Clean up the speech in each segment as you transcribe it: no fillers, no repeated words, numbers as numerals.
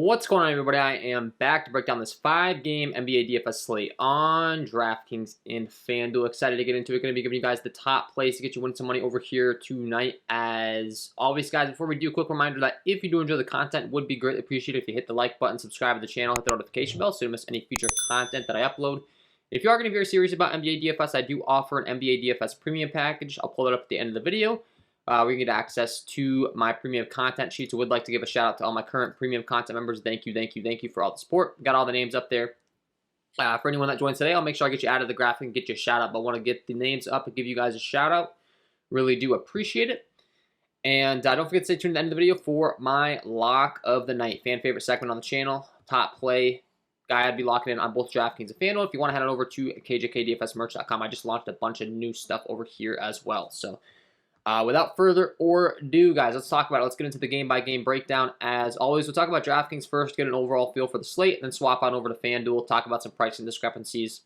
What's going on, everybody? I am back to break down this 5-game NBA DFS slate on DraftKings and FanDuel. Excited to get into it. Going to be giving you guys the top plays to get you winning some money over here tonight. As always, guys, before we do, a quick reminder that if you do enjoy the content, would be greatly appreciated if you hit the like button, subscribe to the channel, hit the notification bell so you don't miss any future content that I upload. If you are going to be very serious about NBA DFS, I do offer an NBA DFS premium package. I'll pull it up at the end of the video. We can get access to my premium content sheets. I would like to give a shout out to all my current premium content members. Thank you for all the support. Got all the names up there. For anyone that joins today, I'll make sure I get you out of the graphic and get you a shout out. But I want to get the names up and give you guys a shout out. Really do appreciate it. And don't forget to stay tuned to the end of the video for my lock of the night. Fan favorite segment on the channel. Top play guy I'd be locking in on both DraftKings and FanDuel. If you want to head on over to KJK DFS I just launched a bunch of new stuff over here as well. So without further ado, guys, let's talk about it. Let's get into the game-by-game breakdown. As always, we'll talk about DraftKings first, get an overall feel for the slate, then swap on over to FanDuel, talk about some pricing discrepancies,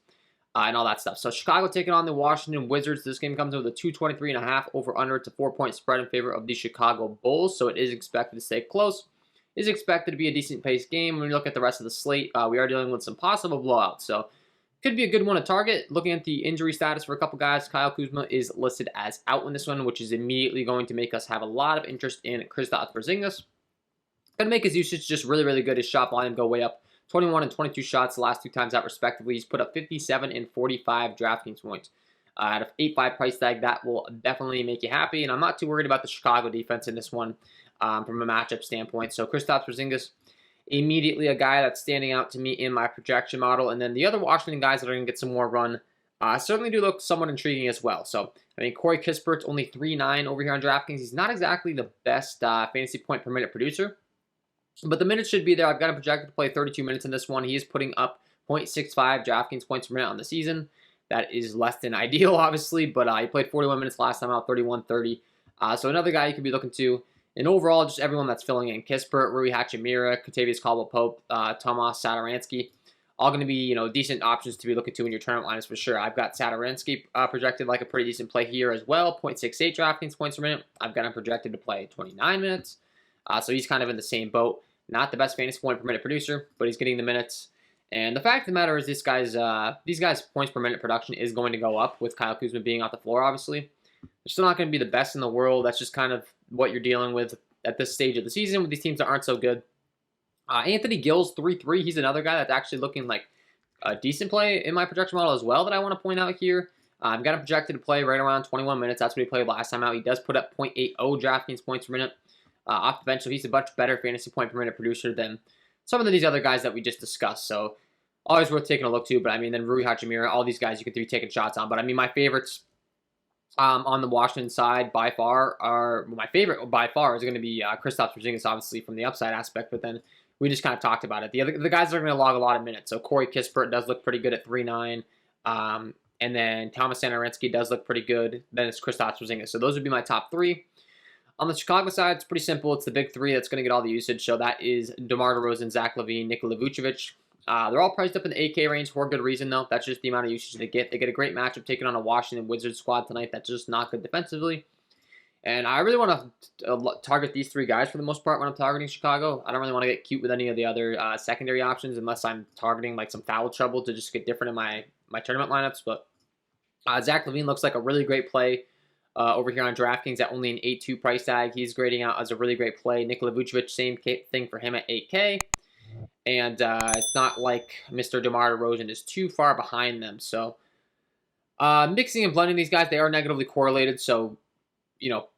and all that stuff. So Chicago taking on the Washington Wizards. This game comes in with a 223.5 over-under. It's a 4-point spread in favor of the Chicago Bulls, so it is expected to stay close. It is expected to be a decent-paced game. When you look at the rest of the slate, we are dealing with some possible blowouts, so could be a good one to target. Looking at the injury status for a couple guys, Kyle Kuzma is listed as out in this one, which is immediately going to make us have a lot of interest in Kristaps Porzingis. Going to make his usage just really good. His shot volume go way up. 21 and 22 shots the last 2 times out, respectively. He's put up 57 and 45 DraftKings points. At a 8.5 price tag, that will definitely make you happy. And I'm not too worried about the Chicago defense in this one from a matchup standpoint. So Kristaps Porzingis, immediately a guy that's standing out to me in my projection model. And then the other Washington guys that are going to get some more run certainly do look somewhat intriguing as well. So, I mean, Corey Kispert's only 3.9 over here on DraftKings. He's not exactly the best fantasy point per minute producer, but the minutes should be there. I've got him projected to play 32 minutes in this one. He is putting up 0.65 DraftKings points per minute on the season. That is less than ideal, obviously, but he played 41 minutes last time out, 31-30. So another guy you could be looking to. And overall, just everyone that's filling in. Kispert, Rui Hachimura, Kentavious Caldwell-Pope, Tomas Satoransky, all going to be, decent options to be looking to in your tournament lineups for sure. I've got Satoransky projected like a pretty decent play here as well. 0.68 DraftKings points per minute. I've got him projected to play 29 minutes. So he's kind of in the same boat. Not the best fantasy point per minute producer, but he's getting the minutes. And the fact of the matter is these guys' points per minute production is going to go up with Kyle Kuzma being off the floor, obviously. They're still not going to be the best in the world. That's just kind of what you're dealing with at this stage of the season with these teams that aren't so good. Anthony Gill's 3.3. He's another guy that's actually looking like a decent play in my projection model as well that I want to point out here. I've got him projected to play right around 21 minutes. That's what he played last time out. He does put up 0.80 DraftKings points per minute off the bench, so he's a much better fantasy point per minute producer than some of these other guys that we just discussed. So always worth taking a look to. But I mean, then Rui Hachimura, all these guys you could be taking shots on. But I mean, my favorites on the Washington side by far my favorite by far is going to be Kristaps Porzingis, obviously from the upside aspect, but then we just kind of talked about it. The guys that are going to log a lot of minutes. So Corey Kispert does look pretty good at 3.9, and then Tomas Satoransky does look pretty good. Then it's Kristaps Porzingis. So those would be my top 3. On the Chicago side, it's pretty simple. It's the big 3 that's going to get all the usage. So that is DeMar DeRozan, Zach LaVine, Nikola Vucevic. They're all priced up in the 8K range for a good reason, though. That's just the amount of usage they get. They get a great matchup taking on a Washington Wizards squad tonight that's just not good defensively. And I really want to target these 3 guys for the most part when I'm targeting Chicago. I don't really want to get cute with any of the other secondary options unless I'm targeting like some foul trouble to just get different in my tournament lineups. But Zach LaVine looks like a really great play over here on DraftKings at only an 8.2 price tag. He's grading out as a really great play. Nikola Vucevic, same thing for him at 8K. And it's not like Mr. DeMar DeRozan is too far behind them. So mixing and blending these guys, they are negatively correlated. So,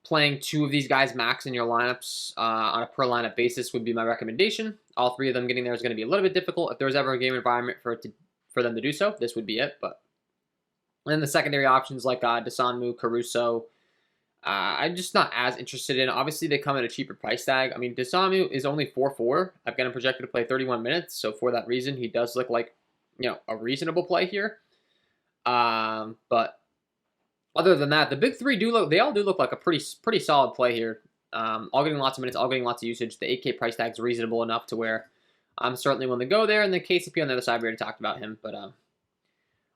playing 2 of these guys max in your lineups on a per lineup basis would be my recommendation. All 3 of them getting there is going to be a little bit difficult. If there's ever a game environment for them to do so, this would be it. But then the secondary options like Desanmu, Caruso, I'm just not as interested in. Obviously, they come at a cheaper price tag. I mean, Desamu is only 4.4. I've got him projected to play 31 minutes. So for that reason, he does look like, a reasonable play here. But other than that, the big 3 they all do look like a pretty solid play here. All getting lots of minutes, all getting lots of usage. The 8K price tag is reasonable enough to where I'm certainly willing to go there. And then KCP on the other side, we already talked about him. But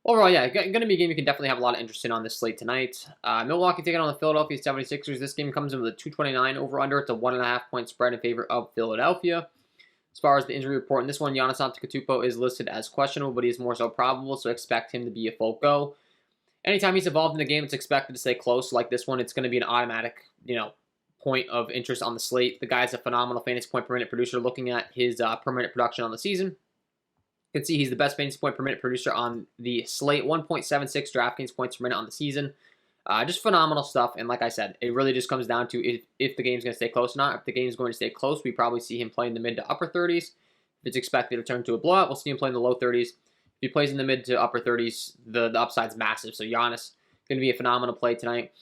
overall, yeah, going to be a game you can definitely have a lot of interest in on this slate tonight. Milwaukee taking on the Philadelphia 76ers. This game comes in with a 229 over-under. It's a 1.5 point spread in favor of Philadelphia. As far as the injury report, in this one, Giannis Antetokounmpo is listed as questionable, but he is more so probable, so expect him to be a full go. Anytime he's involved in the game, it's expected to stay close. Like this one, it's going to be an automatic, point of interest on the slate. The guy's a phenomenal fantasy point per minute producer. Looking at his per minute production on the season, you can see he's the best fantasy point per minute producer on the slate. 1.76 DraftKings points per minute on the season. Just phenomenal stuff. And like I said, it really just comes down to if the game's going to stay close or not. If the game's going to stay close, we probably see him play in the mid to upper 30s. If it's expected to turn to a blowout, we'll see him play in the low 30s. If he plays in the mid to upper 30s, the upside's massive. So Giannis going to be a phenomenal play tonight.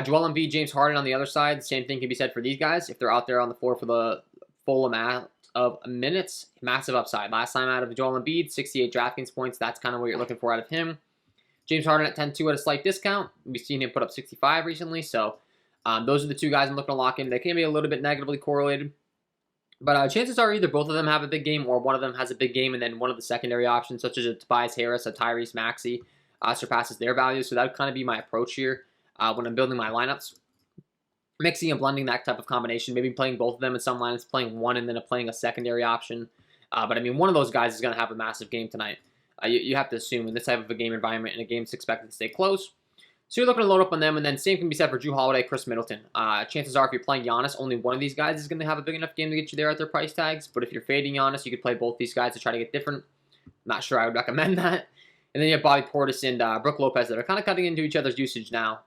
Joel Embiid, James Harden on the other side. Same thing can be said for these guys. If they're out there on the floor for the full amount of minutes, massive upside. Last time out of Joel Embiid, 68 DraftKings points. That's kind of what you're looking for out of him. James Harden at 10-2 at a slight discount. We've seen him put up 65 recently. So those are the two guys I'm looking to lock in. They can be a little bit negatively correlated. But chances are either both of them have a big game or one of them has a big game, and then one of the secondary options, such as a Tobias Harris, a Tyrese Maxey, surpasses their value. So that would kind of be my approach here when I'm building my lineups. Mixing and blending that type of combination, maybe playing both of them in some lineups, playing one and then playing a secondary option. But I mean, one of those guys is going to have a massive game tonight. You have to assume in this type of a game environment, and a game's expected to stay close. So you're looking to load up on them, and then same can be said for Jrue Holiday, Chris Middleton. Chances are if you're playing Giannis, only one of these guys is going to have a big enough game to get you there at their price tags. But if you're fading Giannis, you could play both these guys to try to get different. I'm not sure I would recommend that. And then you have Bobby Portis and Brook Lopez that are kind of cutting into each other's usage now.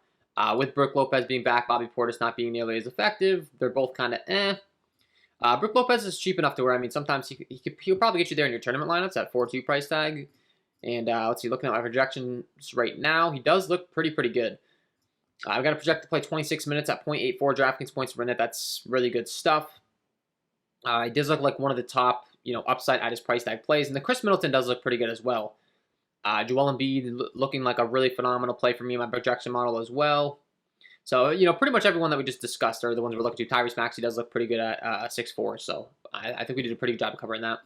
With Brook Lopez being back, Bobby Portis not being nearly as effective. They're both kind of Brook Lopez is cheap enough to where, I mean, sometimes he'll probably get you there in your tournament lineups at 4.2 price tag. And let's see, looking at my projections right now, he does look pretty good. I've got a project to play 26 minutes at 0.84 DraftKings points per minute. That's really good stuff. He does look like one of the top, upside at his price tag plays. And the Chris Middleton does look pretty good as well. Joel Embiid looking like a really phenomenal play for me in my projection model as well. So, pretty much everyone that we just discussed are the ones we're looking to. Tyrese Maxey does look pretty good at 6'4", so I think we did a pretty good job of covering that.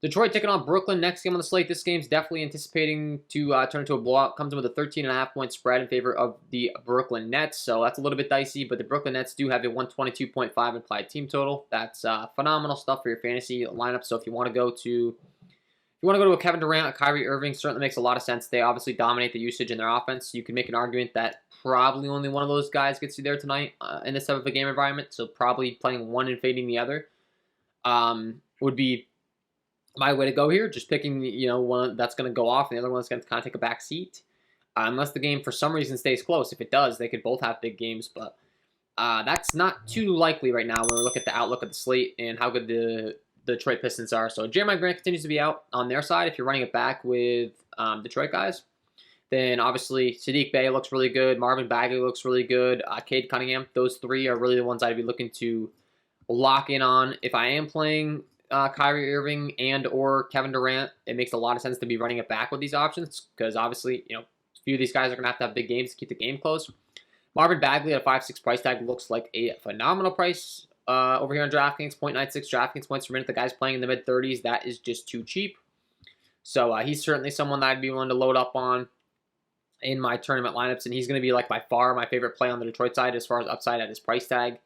Detroit taking on Brooklyn. Next game on the slate. This game's definitely anticipating to turn into a blowout. Comes in with a 13.5-point spread in favor of the Brooklyn Nets, so that's a little bit dicey, but the Brooklyn Nets do have a 122.5 implied team total. That's phenomenal stuff for your fantasy lineup, so if you want to go to a Kevin Durant, a Kyrie Irving, certainly makes a lot of sense. They obviously dominate the usage in their offense. You can make an argument that probably only one of those guys gets you there tonight in this type of a game environment. So probably playing one and fading the other would be my way to go here. Just picking one that's going to go off and the other one's going to kind of take a back seat. Unless the game for some reason stays close. If it does, they could both have big games, but that's not too likely right now when we look at the outlook of the slate and how good the Detroit Pistons are. So Jeremiah Grant continues to be out on their side. If you're running it back with Detroit guys, then obviously Sadiq Bey looks really good. Marvin Bagley looks really good. Cade Cunningham. Those three are really the ones I'd be looking to lock in on. If I am playing Kyrie Irving and or Kevin Durant, it makes a lot of sense to be running it back with these options because obviously, a few of these guys are going to have big games to keep the game close. Marvin Bagley at a 5.6 price tag looks like a phenomenal price over here on DraftKings. 0.96 DraftKings points per minute. The guy's playing in the mid-30s. That is just too cheap. So he's certainly someone that I'd be willing to load up on in my tournament lineups, and he's going to be by far my favorite play on the Detroit side as far as upside at his price tag.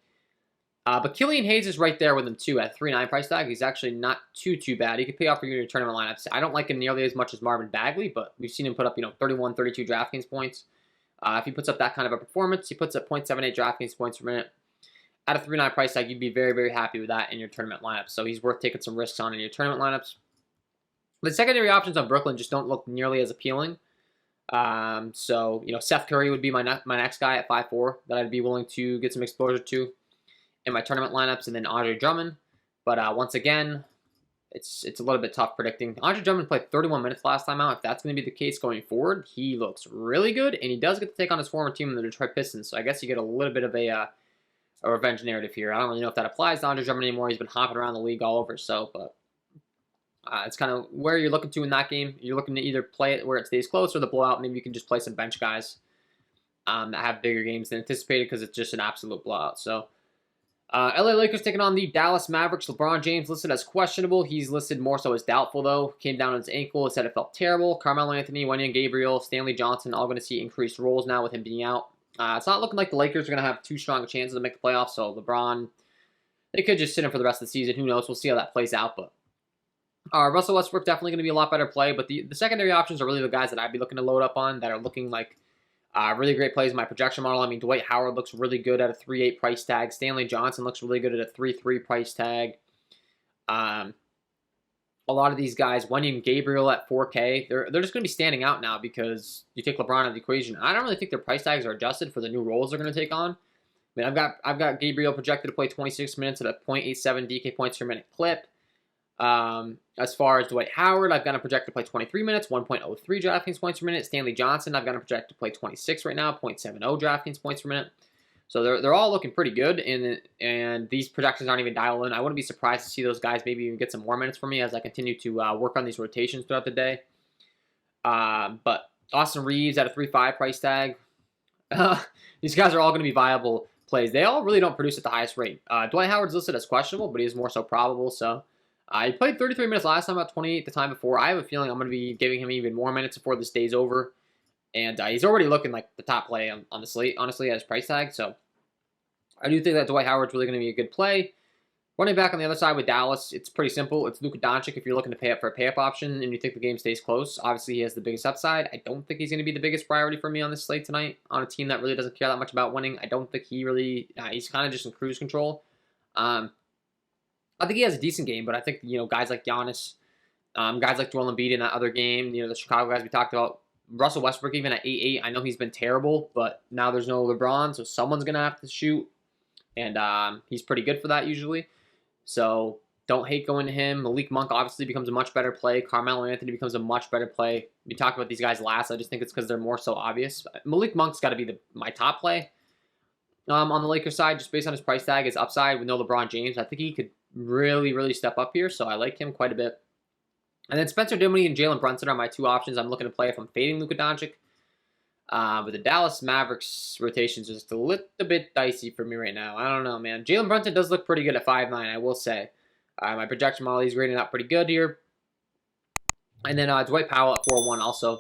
But Killian Hayes is right there with him too at 3.9 price tag. He's actually not too bad. He could pay off for you in your tournament lineups. I don't like him nearly as much as Marvin Bagley, but we've seen him put up 31, 32 DraftKings points. If he puts up that kind of a performance, he puts up 0.78 DraftKings points per minute. At a 3.9 price tag, you'd be very happy with that in your tournament lineups. So he's worth taking some risks on in your tournament lineups. The secondary options on Brooklyn just don't look nearly as appealing. So Seth Curry would be my next guy at 5'4" that I'd be willing to get some exposure to in my tournament lineups, and then Andre Drummond. But once again, it's a little bit tough predicting. Andre Drummond played 31 minutes last time out. If that's going to be the case going forward, he looks really good, and he does get to take on his former team, the Detroit Pistons. So I guess you get a little bit of a revenge narrative here. I don't really know if that applies to Andre Drummond anymore. He's been hopping around the league all over, but it's kind of where you're looking to in that game. You're looking to either play it where it stays close or the blowout. Maybe you can just play some bench guys that have bigger games than anticipated because it's just an absolute blowout. So LA Lakers taking on the Dallas Mavericks. LeBron James listed as questionable. He's listed more so as doubtful, though. Came down on his ankle. It said it felt terrible. Carmelo Anthony, Wenyen Gabriel, Stanley Johnson, all going to see increased roles now with him being out. It's not looking like the Lakers are going to have too strong a chances to make the playoffs, so LeBron, they could just sit him for the rest of the season. Who knows? We'll see how that plays out, but Russell Westbrook definitely going to be a lot better play, but the secondary options are really the guys that I'd be looking to load up on that are looking like really great plays in my projection model. I mean, Dwight Howard looks really good at a 3.8 price tag. Stanley Johnson looks really good at a 3.3 price tag. A lot of these guys, Wendy and Gabriel at 4K, they're just going to be standing out now because you take LeBron out of the equation. I don't really think their price tags are adjusted for the new roles they're going to take on. I mean, I've got Gabriel projected to play 26 minutes at a 0.87 DK points per minute clip. As far as Dwight Howard, I've got him projected to play 23 minutes, 1.03 DraftKings points per minute. Stanley Johnson, I've got him projected to play 26 right now, 0.70 DraftKings points per minute. So they're all looking pretty good, and these projections aren't even dialed in. I wouldn't be surprised to see those guys maybe even get some more minutes for me as I continue to work on these rotations throughout the day. But Austin Reeves at a 3.5 price tag. These guys are all going to be viable plays. They all really don't produce at the highest rate. Dwight Howard's listed as questionable, but he is more so probable. So he played 33 minutes last time, about 28 the time before. I have a feeling I'm going to be giving him even more minutes before this day's over. And he's already looking like the top play on the slate, honestly, at his price tag. So I do think that Dwight Howard's really going to be a good play. Running back on the other side with Dallas, it's pretty simple. It's Luka Doncic if you're looking to pay up for a pay-up option and you think the game stays close. Obviously, he has the biggest upside. I don't think he's going to be the biggest priority for me on this slate tonight on a team that really doesn't care that much about winning. I don't think he really he's kind of just in cruise control. I think he has a decent game, but I think, guys like Giannis, guys like Joel Embiid in that other game, the Chicago guys we talked about, Russell Westbrook even at 8.8, I know he's been terrible, but now there's no LeBron, so someone's going to have to shoot. And he's pretty good for that usually. So don't hate going to him. Malik Monk obviously becomes a much better play. Carmelo Anthony becomes a much better play. We talked about these guys last. I just think it's because they're more so obvious. Malik Monk's got to be my top play on the Lakers side, just based on his price tag, his upside with no LeBron James. I think he could really, really step up here, so I like him quite a bit. And then Spencer Dinwiddie and Jalen Brunson are my two options I'm looking to play if I'm fading Luka Doncic. But the Dallas Mavericks rotations are just a little bit dicey for me right now. I don't know, man. Jalen Brunson does look pretty good at 5'9", I will say. My projection model, he's grading out pretty good here. And then Dwight Powell at 4-1 also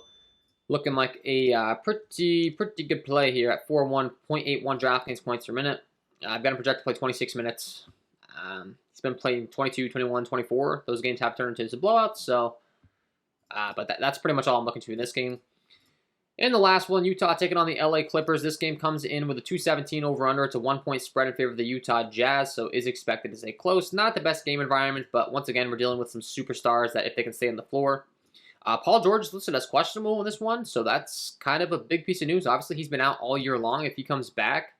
looking like a pretty good play here at 4-1, 0.81 DraftKings points per minute. I've got him projected to play 26 minutes. He's been playing 22, 21, 24. Those games have turned into blowouts, so... but that's pretty much all I'm looking to in this game. In the last one, Utah taking on the LA Clippers. This game comes in with a 217 over-under. It's a 1-point spread in favor of the Utah Jazz, so is expected to stay close. Not the best game environment, but once again, we're dealing with some superstars that if they can stay on the floor. Paul George is listed as questionable in this one, so that's kind of a big piece of news. Obviously, he's been out all year long. If he comes back,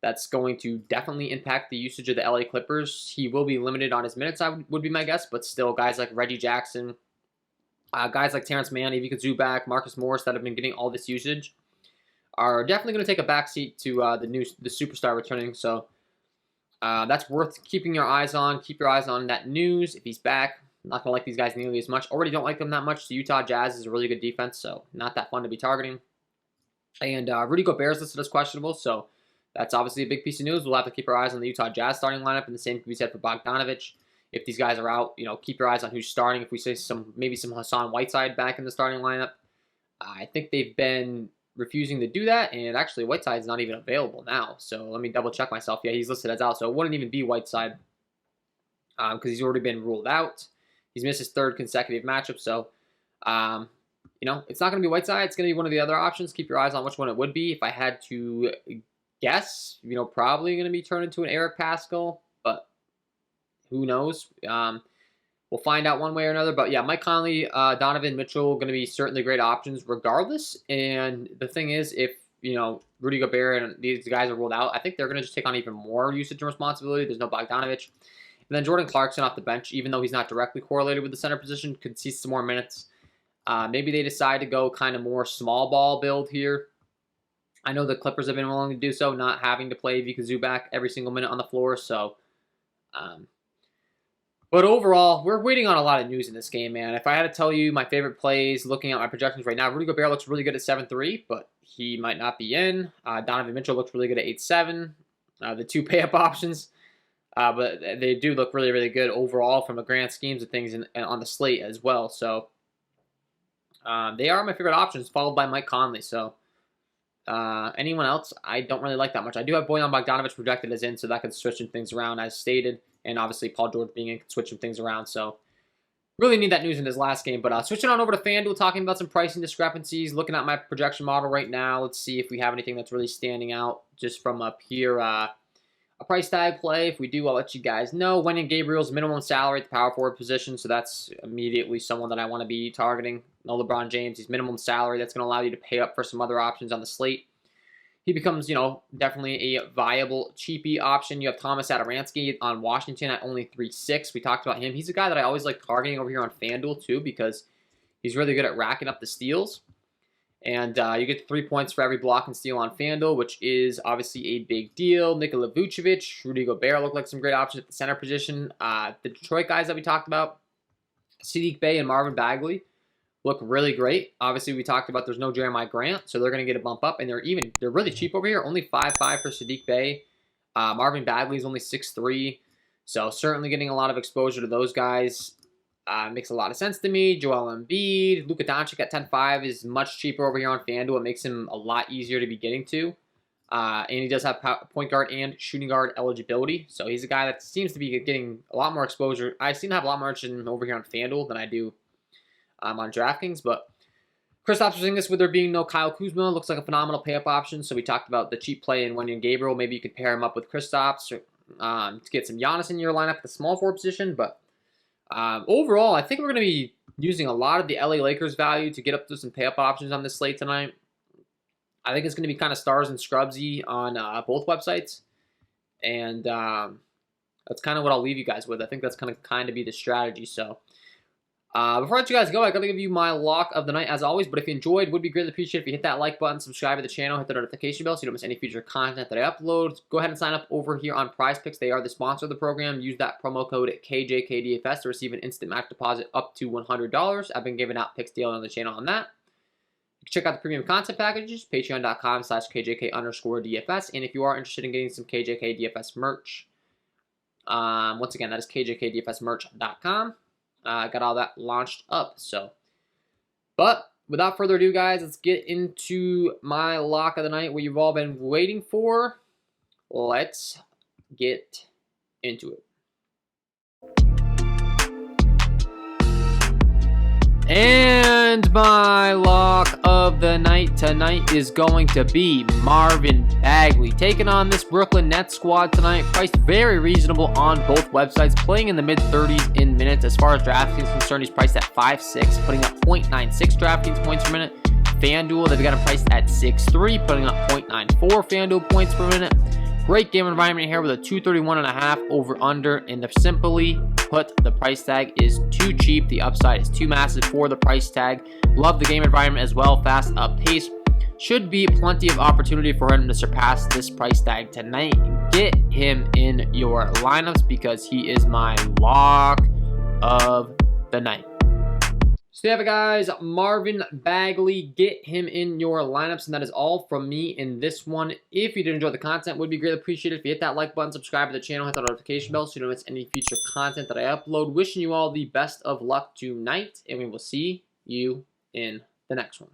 that's going to definitely impact the usage of the LA Clippers. He will be limited on his minutes, would be my guess, but still, guys like Reggie Jackson, guys like Terrence Mann, Ivica Zubac, Marcus Morris that have been getting all this usage are definitely going to take a backseat to the superstar returning. So that's worth keeping your eyes on. Keep your eyes on that news. If he's back, I'm not going to like these guys nearly as much. Already don't like them that much. The Utah Jazz is a really good defense, so not that fun to be targeting. And Rudy Gobert is listed as questionable, so that's obviously a big piece of news. We'll have to keep our eyes on the Utah Jazz starting lineup, and the same can be said for Bogdanovich. If these guys are out, keep your eyes on who's starting. If we say maybe some Hassan Whiteside back in the starting lineup, I think they've been refusing to do that, and actually Whiteside's not even available now. So let me double check myself. Yeah, he's listed as out, so it wouldn't even be Whiteside because he's already been ruled out. He's missed his third consecutive matchup, so it's not going to be Whiteside. It's going to be one of the other options. Keep your eyes on which one it would be. If I had to guess, probably going to be turned into an Eric Paschall, but who knows? We'll find out one way or another. But yeah, Mike Conley, Donovan Mitchell, going to be certainly great options regardless. And the thing is, if Rudy Gobert and these guys are ruled out, I think they're going to just take on even more usage and responsibility. There's no Bogdanovich. And then Jordan Clarkson off the bench, even though he's not directly correlated with the center position, could see some more minutes. Maybe they decide to go kind of more small ball build here. I know the Clippers have been willing to do so, not having to play Ivica Zubac every single minute on the floor. So, but overall, we're waiting on a lot of news in this game, man. If I had to tell you my favorite plays, looking at my projections right now, Rudy Gobert looks really good at 7-3, but he might not be in. Donovan Mitchell looks really good at 8-7. The two pay-up options. But they do look really, really good overall from a grand schemes of things on the slate as well. So they are my favorite options, followed by Mike Conley. So anyone else, I don't really like that much. I do have Bojan Bogdanovic projected as in, so that could switch things around as stated. And obviously Paul George being in could switch some things around. So really need that news in his last game. But switching on over to FanDuel, talking about some pricing discrepancies. Looking at my projection model right now. Let's see if we have anything that's really standing out just from up here. A price tag play. If we do, I'll let you guys know. Wenyen Gabriel's minimum salary at the power forward position, so that's immediately someone that I want to be targeting. No LeBron James. He's minimum salary. That's going to allow you to pay up for some other options on the slate. He becomes, definitely a viable cheapie option. You have Thomas Satoransky on Washington at only 3.6. We talked about him. He's a guy that I always like targeting over here on FanDuel too because he's really good at racking up the steals. And you get 3 points for every block and steal on FanDuel, which is obviously a big deal. Nikola Vucevic, Rudy Gobert look like some great options at the center position. The Detroit guys that we talked about, Saddiq Bey and Marvin Bagley, look really great. Obviously, we talked about there's no Jeremiah Grant, so they're going to get a bump up, and they're really cheap over here. Only 5.5 for Saddiq Bey. Marvin Bagley is only 6.3, so certainly getting a lot of exposure to those guys makes a lot of sense to me. Joel Embiid, Luka Doncic at 10.5 is much cheaper over here on FanDuel. It makes him a lot easier to be getting to, and he does have point guard and shooting guard eligibility, so he's a guy that seems to be getting a lot more exposure. I seem to have a lot more interest in him over here on FanDuel than I do on DraftKings, but Kristaps Porzingis, with there being no Kyle Kuzma, looks like a phenomenal pay-up option. So we talked about the cheap play in Wenyen Gabriel. Maybe you could pair him up with Kristaps to get some Giannis in your lineup at the small forward position. But overall, I think we're going to be using a lot of the LA Lakers value to get up to some pay-up options on this slate tonight. I think it's going to be kind of stars and scrubsy on both websites, and that's kind of what I'll leave you guys with. I think that's going to kind of be the strategy. So before I let you guys go, I got to give you my lock of the night as always. But if you enjoyed, would be greatly appreciated if you hit that like button, subscribe to the channel, hit the notification bell so you don't miss any future content that I upload. Go ahead and sign up over here on PrizePicks. They are the sponsor of the program. Use that promo code KJK DFS to receive an instant match deposit up to $100. I've been giving out picks daily on the channel on that. You can check out the premium content packages, patreon.com/KJK_DFS. And if you are interested in getting some KJK DFS merch, once again, that is KJKDFSmerch.com. Got all that launched up. But without further ado, guys, let's get into my lock of the night, what you've all been waiting for. Let's get into it. And my lock of the night tonight is going to be Marvin Bagley, taking on this Brooklyn Nets squad tonight. Priced very reasonable on both websites, playing in the mid-30s in minutes. As far as DraftKings is concerned, he's priced at 5.6, putting up 0.96 DraftKings points per minute. FanDuel, they've got him priced at 6.3, putting up 0.94 FanDuel points per minute. Great game environment here with a 231.5 over-under, and simply put, the price tag is too cheap. The upside is too massive for the price tag. Love the game environment as well. Fast up pace. Should be plenty of opportunity for him to surpass this price tag tonight. Get him in your lineups because he is my lock of the night. So there you have it, guys. Marvin Bagley, get him in your lineups, and that is all from me in this one. If you did enjoy the content, would be greatly appreciated if you hit that like button, subscribe to the channel, hit that notification bell so you don't miss any future content that I upload. Wishing you all the best of luck tonight, and we will see you in the next one.